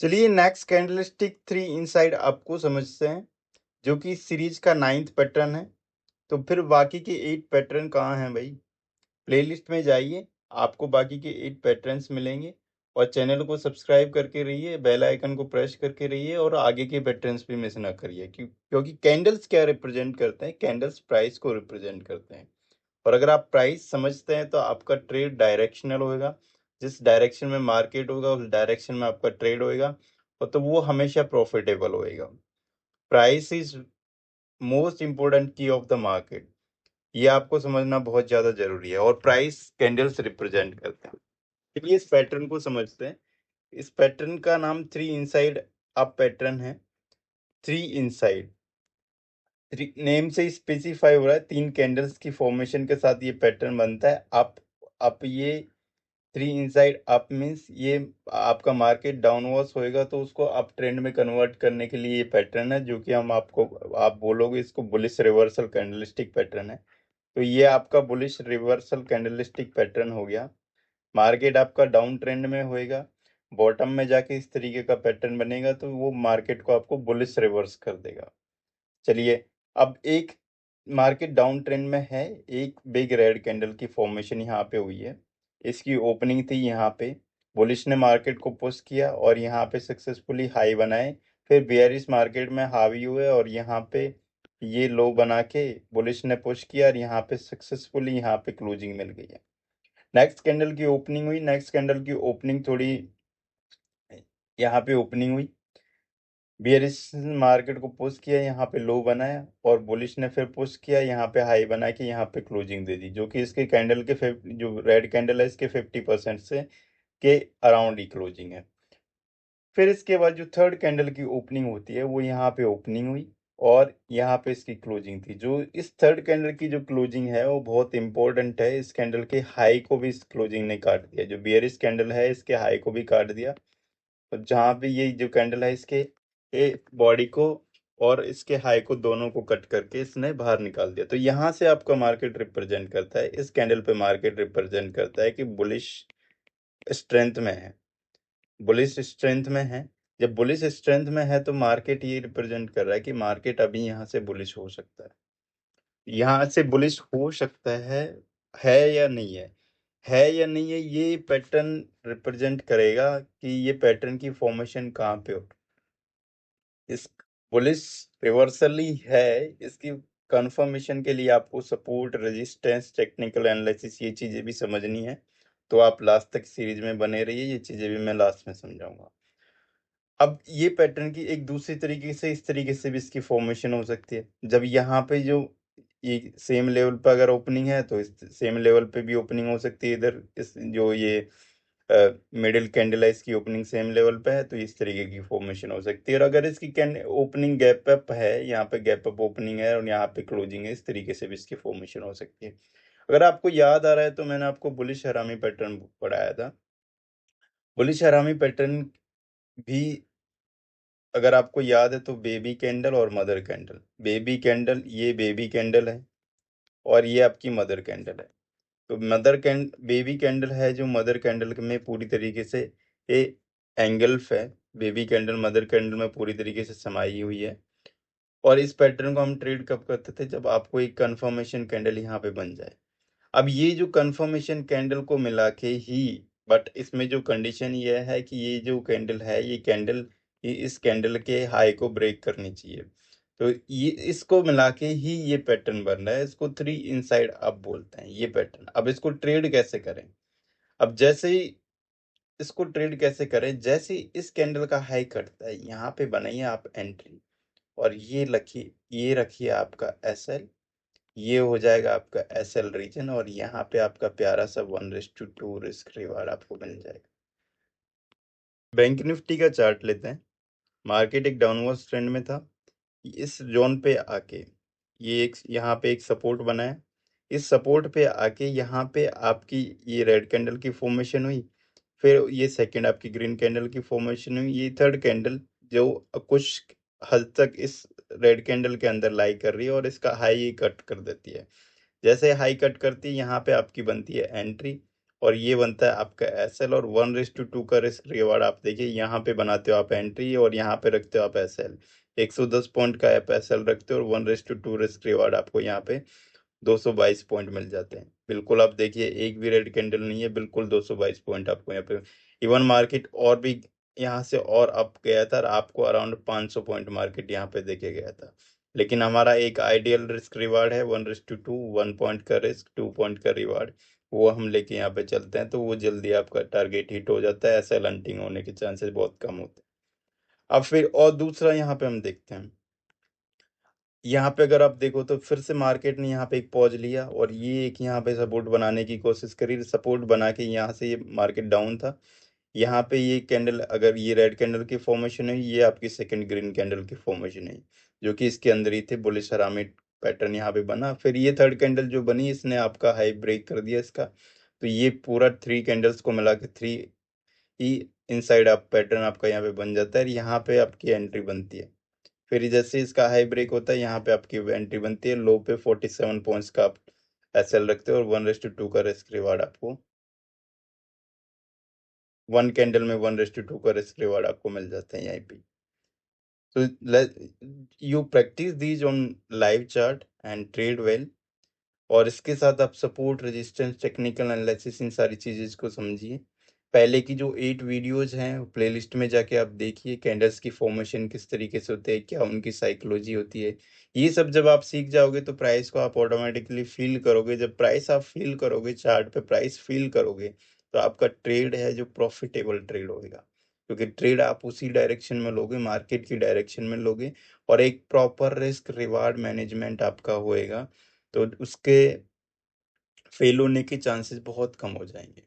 चलिए next candlestick 3 inside आपको समझते हैं, जो कि सीरीज का 9th पैटर्न है। तो फिर बाकी के 8 पैटर्न कहाँ हैं भाई? प्लेलिस्ट में जाइए, आपको बाकी के 8 पैटर्न्स मिलेंगे और चैनल को सब्सक्राइब करके रहिए, बेल आइकन को प्रेस करके रहिए और आगे के पैटर्न्स भी मिस ना करिए। क्योंकि कैंडल्स क्या रिप्रेजेंट करते हैं? कैंडल्स प्राइस को रिप्रेजेंट करते हैं। और अगर आप प्राइस समझते हैं तो आपका ट्रेड डायरेक्शनल होगा। जिस डायरेक्शन में मार्केट होगा उस डायरेक्शन में आपका ट्रेड होएगा, और तो वो हमेशा प्रॉफिटेबल होएगा। प्राइस इज मोस्ट इंपॉर्टेंट की ऑफ द मार्केट, ये आपको समझना बहुत ज्यादा जरूरी है। और प्राइस कैंडल्स रिप्रेजेंट करते हैं। चलिए इस पैटर्न को समझते हैं। इस पैटर्न का नाम 3 इनसाइड अप पैटर्न है। 3 इनसाइड नेम से स्पेसिफाई हो रहा है, 3 कैंडल्स की फॉर्मेशन के साथ ये पैटर्न बनता है। अप अप ये 3 इनसाइड अप मीन्स ये आपका मार्केट डाउनवर्ड्स होएगा तो उसको अप ट्रेंड में कन्वर्ट करने के लिए ये पैटर्न है, जो कि हम आपको आप बोलोगे इसको बुलिश रिवर्सल कैंडलस्टिक पैटर्न है। तो ये आपका बुलिश रिवर्सल कैंडलस्टिक पैटर्न हो गया। मार्केट आपका डाउन ट्रेंड में होएगा, बॉटम में जाके इस तरीके का पैटर्न बनेगा तो वो मार्केट को आपको बुलिश रिवर्स कर देगा। चलिए अब एक मार्केट डाउन ट्रेंड में है, एक बिग रेड कैंडल की फॉर्मेशन यहाँ पे हुई है। इसकी ओपनिंग थी यहाँ पे, बुलिश ने मार्केट को पुश किया और यहाँ पे सक्सेसफुली हाई बनाए। फिर बेयरिश मार्केट में हावी हुए और यहाँ पे ये लो बना के बुलिश ने पुश किया और यहाँ पे सक्सेसफुली यहाँ पे क्लोजिंग मिल गई है। नेक्स्ट कैंडल की ओपनिंग हुई, नेक्स्ट कैंडल की ओपनिंग थोड़ी यहाँ पे ओपनिंग हुई, बेयरिश मार्केट को पुश किया, यहाँ पे लो बनाया और बुलिश ने फिर पुश किया, यहाँ पे हाई बना के यहाँ पे क्लोजिंग दे दी, जो कि इसके कैंडल के जो रेड कैंडल है इसके 50% से के अराउंड ही क्लोजिंग है। फिर इसके बाद जो थर्ड कैंडल की ओपनिंग होती है वो यहाँ पे ओपनिंग हुई और यहाँ पे इसकी क्लोजिंग थी। जो इस थर्ड कैंडल की जो क्लोजिंग है वो बहुत इंपॉर्टेंट है। इस कैंडल के हाई को भी इस क्लोजिंग ने काट दिया, जो बेयरिश कैंडल है इसके हाई को भी काट दिया। तो जहाँ पे ये जो कैंडल है इसके बॉडी को और इसके हाई को दोनों को कट करके इसने बाहर निकाल दिया। तो यहाँ से आपका मार्केट रिप्रेजेंट करता है, इस कैंडल पे मार्केट रिप्रेजेंट करता है कि बुलिश स्ट्रेंथ में है, बुलिश स्ट्रेंथ में है। जब बुलिश स्ट्रेंथ में है तो मार्केट ये रिप्रेजेंट कर रहा है कि मार्केट अभी यहाँ से बुलिश हो सकता है, यहाँ से बुलिश हो सकता है या नहीं है या नहीं है, ये पैटर्न रिप्रेजेंट करेगा कि ये पैटर्न की फॉर्मेशन कहाँ पे हो। इस बुलिश रिवर्सल ही है, इसकी कंफर्मेशन के लिए आपको सपोर्ट, रेजिस्टेंस, टेक्निकल एनालिसिस ये चीजें भी समझनी है। तो आप लास्ट तक सीरीज में बने रहिए, ये चीजें भी मैं लास्ट में समझाऊंगा। अब ये पैटर्न की एक दूसरी तरीके से इस तरीके से भी इसकी फॉर्मेशन हो सकती है। जब यहाँ पे जो ये सेम लेवल पे अगर ओपनिंग है तो इस सेम लेवल पे भी ओपनिंग हो सकती है। इधर इस जो ये मिडिल कैंडल है इसकी ओपनिंग सेम लेवल पे है तो इस तरीके की फॉर्मेशन हो सकती है। और अगर इसकी ओपनिंग गैप अप है, यहाँ पे गैप अप ओपनिंग है और यहाँ पे क्लोजिंग है, इस तरीके से भी इसकी फॉर्मेशन हो सकती है। अगर आपको याद आ रहा है तो मैंने आपको बुलिश हरामी पैटर्न पढ़ाया था। बुलिश हरामी पैटर्न भी अगर आपको याद है तो बेबी कैंडल और मदर कैंडल, बेबी कैंडल, ये बेबी कैंडल है और ये आपकी मदर कैंडल है। तो बेबी कैंडल है जो मदर कैंडल में पूरी तरीके से ये एंगल्फ है। बेबी कैंडल मदर कैंडल में पूरी तरीके से समाई हुई है। और इस पैटर्न को हम ट्रेड कब करते थे? जब आपको एक कंफर्मेशन कैंडल यहाँ पे बन जाए। अब ये जो कंफर्मेशन कैंडल को मिला के ही, बट इसमें जो कंडीशन ये है कि ये जो कैंडल है ये कैंडल ये इस कैंडल के हाई को ब्रेक करनी चाहिए। तो ये इसको मिला के ही ये पैटर्न बन रहा है, इसको 3 इनसाइड अप बोलते हैं ये पैटर्न। अब इसको ट्रेड कैसे करें? अब जैसे ही इसको ट्रेड कैसे करें, जैसे ही इस कैंडल का हाई कटता है यहाँ पे बनाइए आप एंट्री और ये रखिए आपका एसएल, ये हो जाएगा आपका एसएल रीजन और यहाँ पे आपका प्यारा सा 1:2 रिस्क रिवार्ड आपको मिल जाएगा। बैंक निफ्टी का चार्ट लेते हैं। मार्केट एक डाउनवर्ड ट्रेंड में था, इस जोन पे आके ये एक यहाँ पे एक सपोर्ट बना है, इस सपोर्ट पे आके यहाँ पे आपकी ये रेड कैंडल की फॉर्मेशन हुई। फिर ये सेकंड आपकी ग्रीन कैंडल की फॉर्मेशन हुई, ये थर्ड कैंडल जो कुछ हद तक इस रेड कैंडल के अंदर लाई कर रही है और इसका हाई कट कर देती है। जैसे हाई कट करती है यहाँ पे आपकी बनती है एंट्री और ये बनता है आपका एसएल, और 1:2 का रिस्क रिवार्ड आप देखिए यहाँ पे बनाते हो आप एंट्री, और यहाँ पे रखते हो आप एसएल। 110 पॉइंट का आप एसएल रखते हो और 1:2 रिस्क रिवार्ड आपको यहाँ पे 222 पॉइंट मिल जाते हैं। बिल्कुल आप देखिए एक भी रेड कैंडल नहीं है, बिल्कुल 222 पॉइंट आपको यहाँ पे। इवन मार्केट और भी यहाँ से और अप गया था, और आपको अराउंड 500 पॉइंट मार्केट यहाँ पे देखे गया था। लेकिन हमारा एक आइडियल रिस्क रिवार्ड है 1:2, 1 पॉइंट का रिस्क, 2 पॉइंट का रिवार्ड। वो हम लेके यहाँ पे चलते हैं, तो वो जल्दी आपका टारगेट हिट हो जाता है, ऐसे लंटिंग होने के चांसेस बहुत कम होते हैं। अब फिर और दूसरा यहाँ पे हम देखते हैं, यहाँ पे अगर आप देखो तो फिर से मार्केट ने यहाँ पे एक पॉज लिया, और ये एक यहाँ पे सपोर्ट बनाने की कोशिश करी, सपोर्ट बना के यहाँ से ये मार्केट डाउन था। यहाँ पे ये कैंडल, अगर ये रेड कैंडल की फॉर्मेशन है, ये आपकी सेकंड ग्रीन कैंडल की फॉर्मेशन है, जो कि इसके अंदर ही थे, बुलिश पिरामिड पैटर्न यहाँ पे बना। फिर ये थर्ड कैंडल जो बनी, इसने आपका हाई ब्रेक कर दिया इसका। तो ये पूरा 3 कैंडल्स को मिला के 3 ही इनसाइड आप पैटर्न आपका यहाँ पे बन जाता है, और यहाँ पे आपकी एंट्री बनती है। फिर जैसे इसका हाई ब्रेक होता है, यहाँ पे आपकी एंट्री बनती है, लो पे 47 पॉइंट्स का आप एसएल रखते हो, और 1:2 का रिस्क रिवार्ड आपको, 1 कैंडल में 1:2 का रिस्क रिवार्ड आपको मिल जाता है यहीं पे। So you practice these on live chart and trade well, और इसके साथ आप सपोर्ट, रेजिस्टेंस, टेक्निकल एनालिसिस, इन सारी चीज़ें को समझिए। पहले की जो 8 वीडियोज़ हैं, प्लेलिस्ट में जाके आप देखिए, कैंडल्स की फॉर्मेशन किस तरीके से होते हैं, क्या उनकी साइकोलॉजी होती है। ये सब जब आप सीख जाओगे तो प्राइस को आप ऑटोमेटिकली फ़ील करोगे। जब प्राइस आप फ़ील करोगे, चार्ट पे प्राइस फ़ील करोगे, तो आपका ट्रेड है जो प्रॉफ़िटेबल ट्रेड होएगा। क्योंकि ट्रेड आप उसी डायरेक्शन में लोगे, मार्केट की डायरेक्शन में लोगे, और एक प्रॉपर रिस्क रिवार्ड मैनेजमेंट आपका होएगा। तो उसके फेल होने के चांसेस बहुत कम हो जाएँगे।